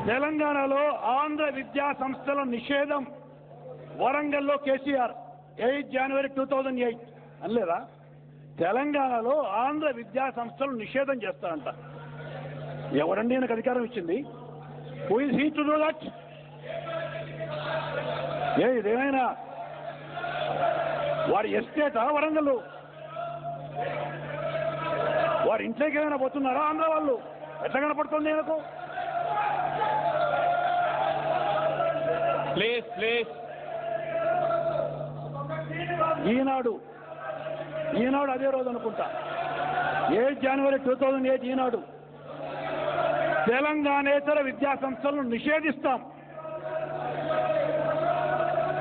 తెలంగాణలో ఆంధ్ర విద్యా సంస్థల నిషేధం వరంగల్లో కేసీఆర్ 8 జనవరి 2008 అనలేదా? తెలంగాణలో ఆంధ్ర విద్యా సంస్థలు నిషేధం చేస్తారంట. ఎవరండి ఆయనకు అధికారం ఇచ్చింది? Who is he to do that? ఇదేమైనా వారి ఎస్టేటా వరంగల్? వారి ఇంట్లోకి ఏమైనా పోతున్నారా ఆంధ్ర వాళ్ళు? ఎట్లా కనపడుతుంది ఆయనకు? ప్లీజ్ ఈనాడు అదే రోజు అనుకుంటా, 8 జనవరి 2008 ఈనాడు తెలంగాణేతర విద్యా సంస్థలను నిషేధిస్తాం.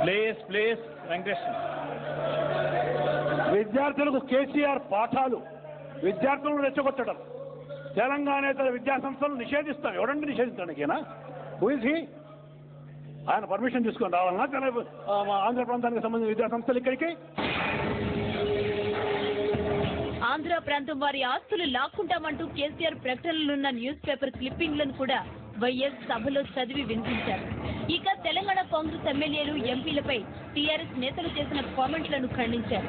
ప్లీజ్ వెంకటేష్. విద్యార్థులకు కేసీఆర్ పాఠాలు, విద్యార్థులను రెచ్చగొట్టడం, తెలంగాణేతర విద్యా సంస్థలను నిషేధిస్తాం. ఎవరండి నిషేధించడానికేనా? Who is he? ఆయన పర్మిషన్ తీసుకొని రావాలన్నా ఆంధ్ర ప్రాంతానికి సంబంధించిన విద్యా సంస్థలు ఇక్కడికి? ఆంధ్ర ప్రాంతం వారి ఆస్తులు లాక్కుంటామంటూ కేసీఆర్ ప్రకటనలున్న న్యూస్ పేపర్ క్లిప్పింగ్లను కూడా వైఎస్ సభలో చదివి వినిపించారు. ఇక తెలంగాణ కాంగ్రెస్ ఎమ్మెల్యేలు, ఎంపీలపై టీఆర్ఎస్ నేతలు చేసిన కామెంట్లను ఖండించారు.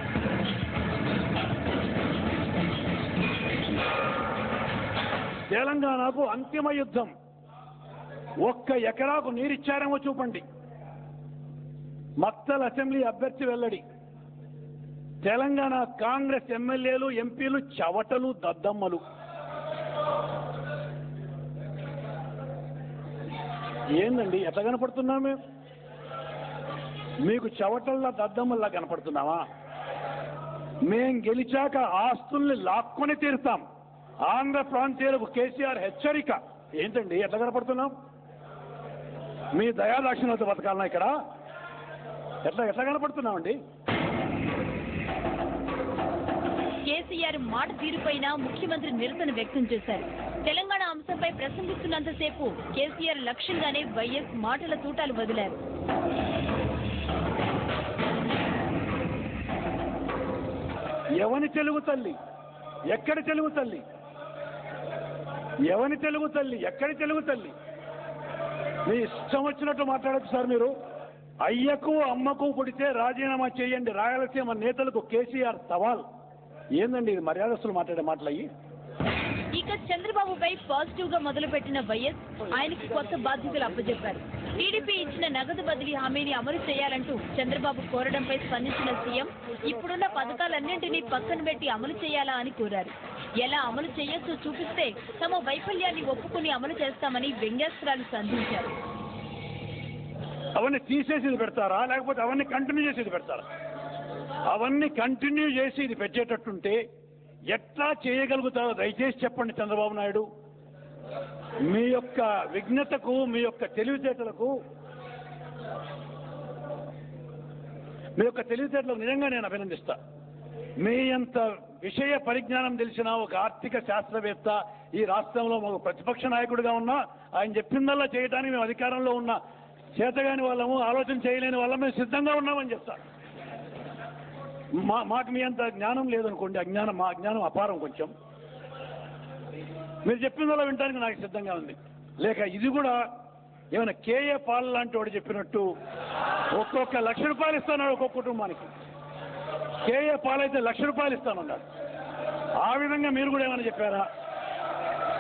తెలంగాణకు అంతిమ యుద్ధం. 1 ఎకరాకు నీరిచ్చారేమో చూపండి. మక్తల్ అసెంబ్లీ అభ్యర్థి వెల్లడి. తెలంగాణ కాంగ్రెస్ ఎమ్మెల్యేలు, ఎంపీలు చవటలు, దద్దమ్మలు. ఏందండి ఎట్లా కనపడుతున్నాం మేము? మీకు చవటల్లా దద్దమ్మల్లా కనపడుతున్నావా? మేం గెలిచాక ఆస్తుల్ని లాక్కొని తీరుతాం. ఆంధ్ర ప్రాంతీయులకు కేసీఆర్ హెచ్చరిక. ఏంటండి ఎట్లా కనపడుతున్నాం? మీ దయాదాక్షిణ్యత బతకాలన్నా ఇక్కడ? ఎట్లా కనపడుతున్నామండి? కేసీఆర్ మాట తీరుపైన ముఖ్యమంత్రి నిరసన వ్యక్తం చేశారు. తెలంగాణ అంశంపై ప్రసంగిస్తున్నంతసేపు కేసీఆర్ లక్ష్యంగానే వైఎస్ మాటల తూటాలు వదిలారు. ఎవని తెలుగు తల్లి? ఎక్కడి తెలుగు తల్లి? ఎవని తెలుగు తల్లి? ఎక్కడి తెలుగు తల్లి? మీ ఇష్టం వచ్చినట్టు మాట్లాడచ్చు సార్ మీరు. అయ్యకు అమ్మకు పుడితే రాజీనామా చేయండి రాయలసీమ నేతలకు కేసీఆర్ సవాల్. ఏందండి ఇది మర్యాదస్తులు మాట్లాడే మాటలు అయ్యి? ఇక చంద్రబాబుపై పాజిటివ్ గా మొదలుపెట్టిన వైఎస్ ఆయనకి కొత్త బాధ్యతలు అప్పచెప్పారు. టీడీపీ ఇచ్చిన నగదు బదిలీ హామీని అమలు చేయాలంటూ చంద్రబాబు కోరడంపై స్పందించిన సీఎం ఇప్పుడున్న పథకాలన్నింటినీ పక్కన పెట్టి అమలు చేయాలా అని కోరారు. ఎలా అమలు చేయొచ్చో చూపిస్తే తమ వైఫల్యాన్ని ఒప్పుకుని అమలు చేస్తామని వ్యంగ్యాస్త్రాలు సంధించారు. అవన్నీ తీసేసి పెడతారా, లేకపోతే అవన్నీ కంటిన్యూ చేసేది పెడతారా? అవన్నీ కంటిన్యూ చేసి ఇది పెట్టేటట్టుంటే ఎట్లా చేయగలుగుతారో దయచేసి చెప్పండి చంద్రబాబు నాయుడు. మీ యొక్క విఘ్నతకు, మీ యొక్క తెలివితేటలకు నిజంగా నేను అభినందిస్తా. మీ అంత విషయ పరిజ్ఞానం తెలిసిన ఒక ఆర్థిక శాస్త్రవేత్త ఈ రాష్ట్రంలో ఒక ప్రతిపక్ష నాయకుడిగా ఉన్నా ఆయన చెప్పిందల్లా చేయడానికి మేము అధికారంలో ఉన్న చేతగాని వాళ్ళము, ఆలోచన చేయలేని వాళ్ళం మేము సిద్ధంగా ఉన్నామని చెప్తా. మాకు మీ అంత జ్ఞానం లేదనుకోండి, మా అజ్ఞానం అపారం కొంచెం. మీరు చెప్పిందల్లా వినడానికి నాకు సిద్ధంగా ఉంది. లేక ఇది కూడా ఏమైనా కేఏ పాల్ లాంటి వాడు చెప్పినట్టు ఒక్కొక్క ₹1,00,000 ఇస్తాడు ఒక్కొక్క కుటుంబానికి. కేఏ పాల్ అయితే ₹1,00,000 ఇస్తానన్నాడు. ఆ విధంగా మీరు కూడా ఏమైనా చెప్పారా?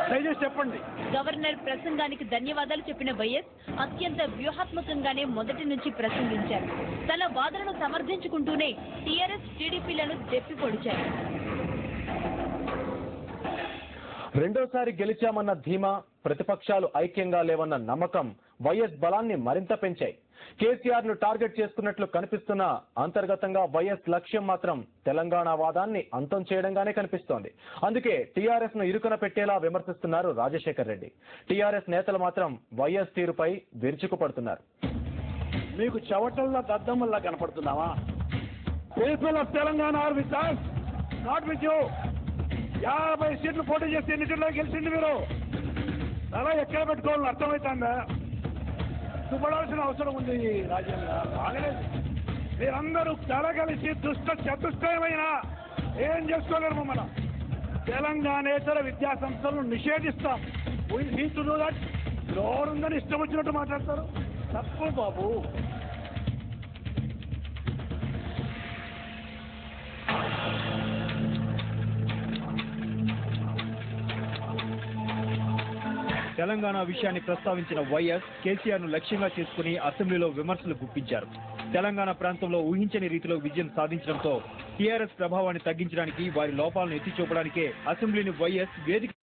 దయచేసి చెప్పండి. గవర్నర్ ప్రసంగానికి ధన్యవాదాలు చెప్పిన వైఎస్ అత్యంత వ్యూహాత్మకంగానే మొదటి నుంచి ప్రసంగించారు. తన వాదనను సమర్థించుకుంటూనే టీఆర్ఎస్, టీడీపీలను దెప్పి పొడిచారు. రెండోసారి గెలిచామన్న ధీమా, ప్రతిపక్షాలు ఐక్యంగా లేవన్న నమ్మకం వైఎస్ బలాన్ని మరింత పెంచాయి. కేసీఆర్ ను టార్గెట్ చేసుకున్నట్లు కనిపిస్తున్న అంతర్గతంగా వైఎస్ లక్ష్యం మాత్రం తెలంగాణ వాదాన్ని అంతం చేయడంగానే కనిపిస్తోంది. అందుకే టీఆర్ఎస్ ను ఇరుకున పెట్టేలా విమర్శిస్తున్నారు రాజశేఖర్ రెడ్డి. టీఆర్ఎస్ నేతలు మాత్రం వైఎస్ తీరుపై విరుచుకుపడుతున్నారు. మీకు చవటల్లా దద్దమ్మల్లా కనపడుతున్నావా? People of Telangana are with us, not with you. 50 సీట్లు పోటీ చేస్తే ఎన్ని సీట్లో గెలిచింది మీరు? అలా ఎక్కడ పెట్టుకోవాలని అర్థమవుతుందా? చూపడాల్సిన అవసరం ఉంది రాజ్యాంగ. బాగలేదు. మీరందరూ కలగలిసి చతుష్టయమైన ఏం చేసుకోలేరు మమ్మల్ని. తెలంగాణేతర విద్యా సంస్థలను నిషేధిస్తాం. He to do that? నోరుందని ఇష్టం వచ్చినట్టు మాట్లాడతారు. తప్పు బాబు. తెలంగాణ విషయాన్ని ప్రస్తావించిన వైఎస్ కేసీఆర్ ను లక్ష్యంగా చేసుకుని అసెంబ్లీలో విమర్శలు గుప్పించారు. తెలంగాణ ప్రాంతంలో ఊహించని రీతిలో విజయం సాధించడంతో టీఆర్ఎస్ ప్రభావాన్ని తగ్గించడానికి వారి లోపాలను ఎత్తి చూపడానికే అసెంబ్లీని వైఎస్ వేదిక